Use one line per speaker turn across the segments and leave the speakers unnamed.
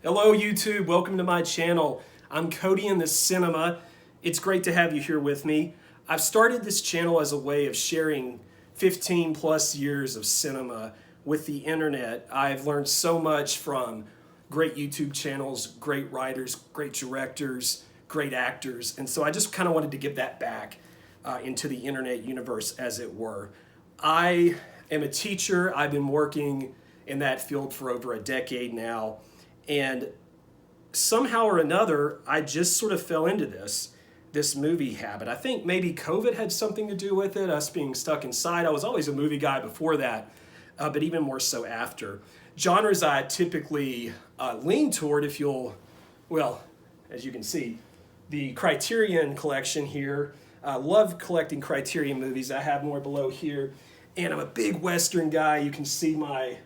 Hello YouTube, welcome to my channel. I'm Cody in the Cinema. It's great to have you here with me. I've started this channel as a way of sharing 15 plus years of cinema with the internet. I've learned so much from great YouTube channels, great writers, great directors, great actors, and so I just kind of wanted to give that back into the internet universe, as it were. I am a teacher. I've been working in that field for over a decade now. And somehow or another, I just sort of fell into this movie habit. I think maybe COVID had something to do with it, us being stuck inside. I was always a movie guy before that, but even more so after. Genres I typically lean toward, if you'll, well, as you can see, the Criterion collection here. I love collecting Criterion movies. I have more below here. And I'm a big Western guy. You can see my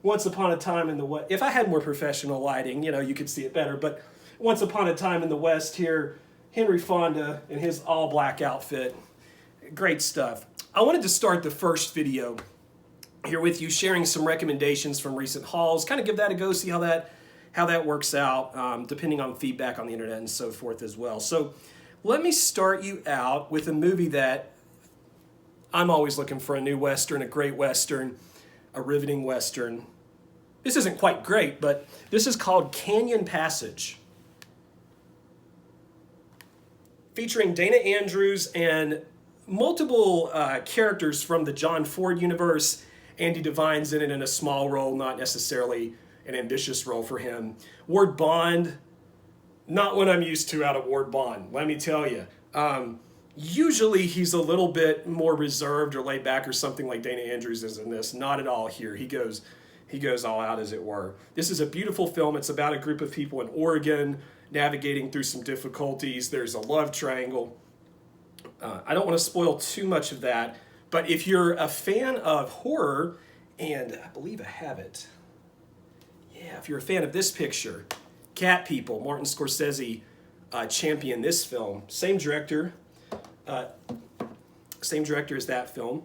Once Upon a Time in the West. If I had more professional lighting, you could see it better. But Once Upon a Time in the West here, Henry Fonda in his all-black outfit. Great stuff. I wanted to start the first video here with you, sharing some recommendations from recent hauls. Kind of give that a go, see how that works out, depending on feedback on the internet and so forth as well. So let me start you out with a movie that I'm always looking for: a new Western, a great Western, a riveting Western. This isn't quite great, but this is called Canyon Passage. Featuring Dana Andrews and multiple characters from the John Ford universe. Andy Devine's in it in a small role, not necessarily an ambitious role for him. Ward Bond, not what I'm used to out of Ward Bond, let me tell you. Usually he's a little bit more reserved or laid back or something like Dana Andrews is in this. Not at all here. He goes all out, as it were. This is a beautiful film. It's about a group of people in Oregon navigating through some difficulties. There's a love triangle. I don't want to spoil too much of that, but if you're a fan of horror, and I believe I have it. Yeah, if you're a fan of this picture, Cat People, Martin Scorsese championed this film. Same director as that film.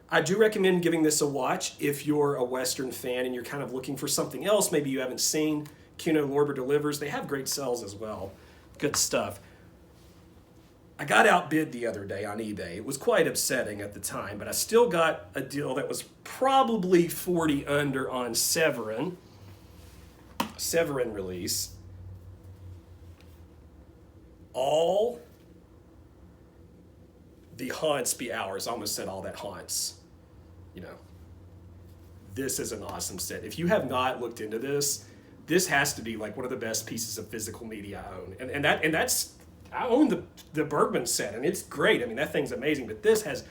I do recommend giving this a watch if you're a Western fan and you're kind of looking for something else maybe you haven't seen. Kino Lorber Delivers. They have great sales as well. Good stuff. I got outbid the other day on eBay. It was quite upsetting at the time, but I still got a deal that was probably 40 under on Severin release. All the haunts be ours. I almost said all that haunts. This is an awesome set. If you have not looked into this has to be like one of the best pieces of physical media I own. And that's I own the Bergman set, and it's great. I mean, that thing's amazing. But this has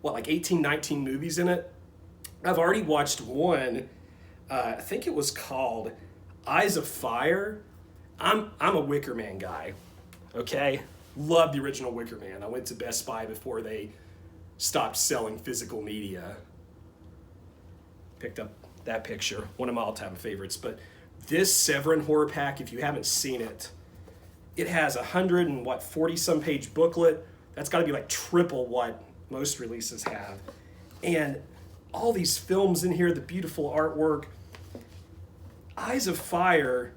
like 18, 19 movies in it. I've already watched one. I think it was called Eyes of Fire. I'm a Wicker Man guy. Okay. Love the original Wicker Man. I went to Best Buy before they stopped selling physical media. Picked up that picture, one of my all-time favorites. But this Severin horror pack, if you haven't seen it, it has 40-some page booklet. That's got to be like triple what most releases have. And all these films in here, the beautiful artwork. Eyes of Fire,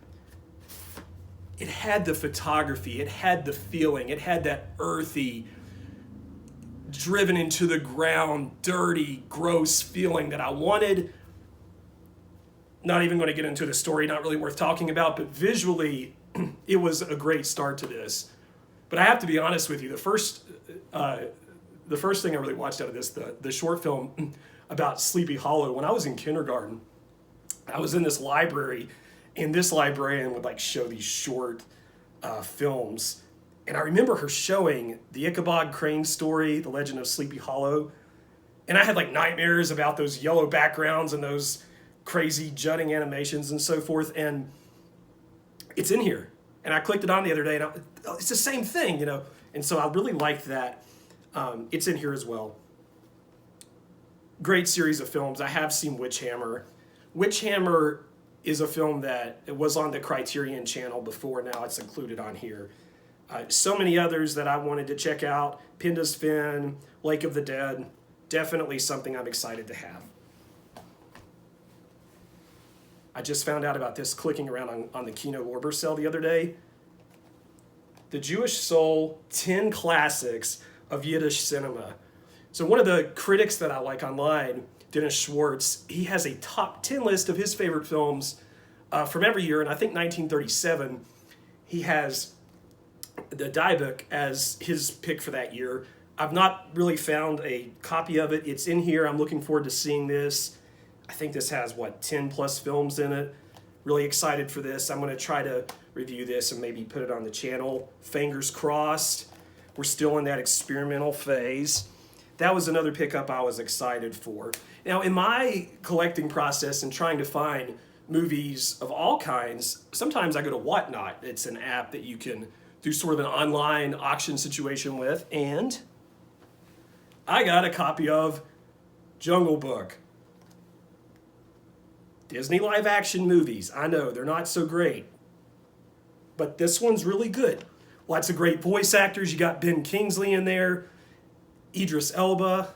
it had the photography, it had the feeling, it had that earthy, driven into the ground, dirty, gross feeling that I wanted. Not even going to get into the story, not really worth talking about, but visually, it was a great start to this. But I have to be honest with you, the first thing I really watched out of this, the short film about Sleepy Hollow, when I was in kindergarten, I was in this library, and this librarian would show these short films. And I remember her showing the Ichabod Crane story, The Legend of Sleepy Hollow. And I had nightmares about those yellow backgrounds and those crazy jutting animations and so forth. And it's in here. And I clicked it on the other day, and it's the same thing, And so I really liked that. It's in here as well. Great series of films. I have seen Witchhammer. Witchhammer is a film that it was on the Criterion channel before. Now it's included on here. So many others that I wanted to check out. Pinda's Fen, Lake of the Dead. Definitely something I'm excited to have. I just found out about this clicking around on the Kino Lorber sale the other day. The Jewish Soul 10 Classics of Yiddish Cinema. So one of the critics that I like online, Dennis Schwartz, he has a top 10 list of his favorite films from every year, and I think 1937, he has the Diebuch as his pick for that year. I've not really found a copy of it. It's in here. I'm looking forward to seeing this. I think this has, 10 plus films in it. Really excited for this. I'm going to try to review this and maybe put it on the channel. Fingers crossed. We're still in that experimental phase. That was another pickup I was excited for. Now, in my collecting process and trying to find movies of all kinds, sometimes I go to Whatnot. It's an app that you can do sort of an online auction situation with, and I got a copy of Jungle Book. Disney live action movies. I know, they're not so great, but this one's really good. Lots of great voice actors. You got Ben Kingsley in there, Idris Elba,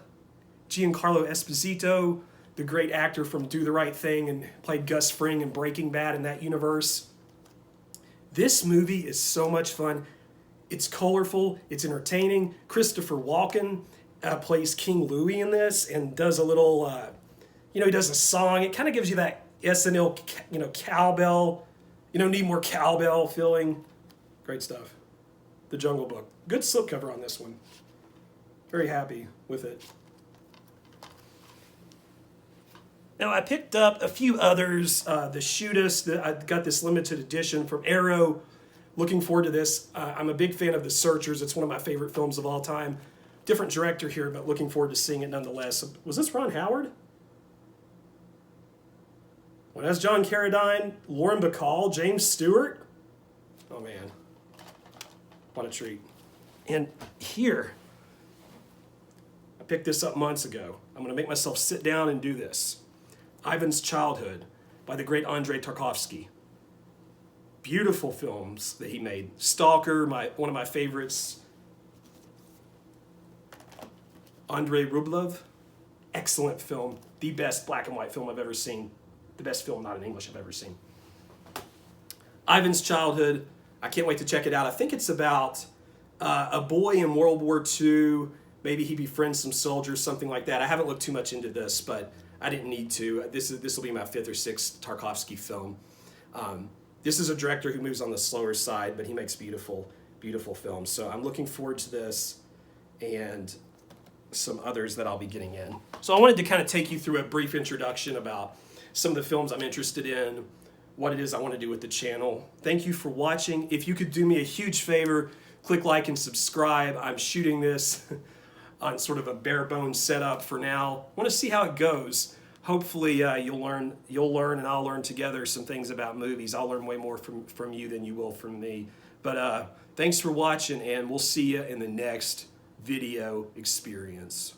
Giancarlo Esposito, the great actor from Do the Right Thing and played Gus Fring in Breaking Bad in that universe. This movie is so much fun. It's colorful, it's entertaining. Christopher Walken plays King Louis in this and does a little, he does a song. It kind of gives you that SNL, cowbell, need more cowbell feeling. Great stuff. The Jungle Book. Good slipcover on this one. Very happy with it. Now, I picked up a few others. The Shoot Us, I got this limited edition from Arrow. Looking forward to this. I'm a big fan of The Searchers. It's one of my favorite films of all time. Different director here, but looking forward to seeing it nonetheless. Was this Ron Howard? Well, that's John Carradine, Lauren Bacall, James Stewart. Oh, man. What a treat. And here, I picked this up months ago. I'm going to make myself sit down and do this. Ivan's Childhood by the great Andrei Tarkovsky. Beautiful films that he made. Stalker, one of my favorites. Andrei Rublev, excellent film. The best black and white film I've ever seen. The best film not in English I've ever seen. Ivan's Childhood, I can't wait to check it out. I think it's about a boy in World War II. Maybe he befriends some soldiers, something like that. I haven't looked too much into this, but I didn't need to. This will be my 5th or 6th Tarkovsky film. This is a director who moves on the slower side, but he makes beautiful, beautiful films. So I'm looking forward to this and some others that I'll be getting in. So I wanted to kind of take you through a brief introduction about some of the films I'm interested in, what it is I want to do with the channel. Thank you for watching. If you could do me a huge favor, click like and subscribe. I'm shooting this on sort of a bare bones setup for now. I want to see how it goes. Hopefully you'll learn and I'll learn together some things about movies. I'll learn way more from you than you will from me. But thanks for watching, and we'll see you in the next video experience.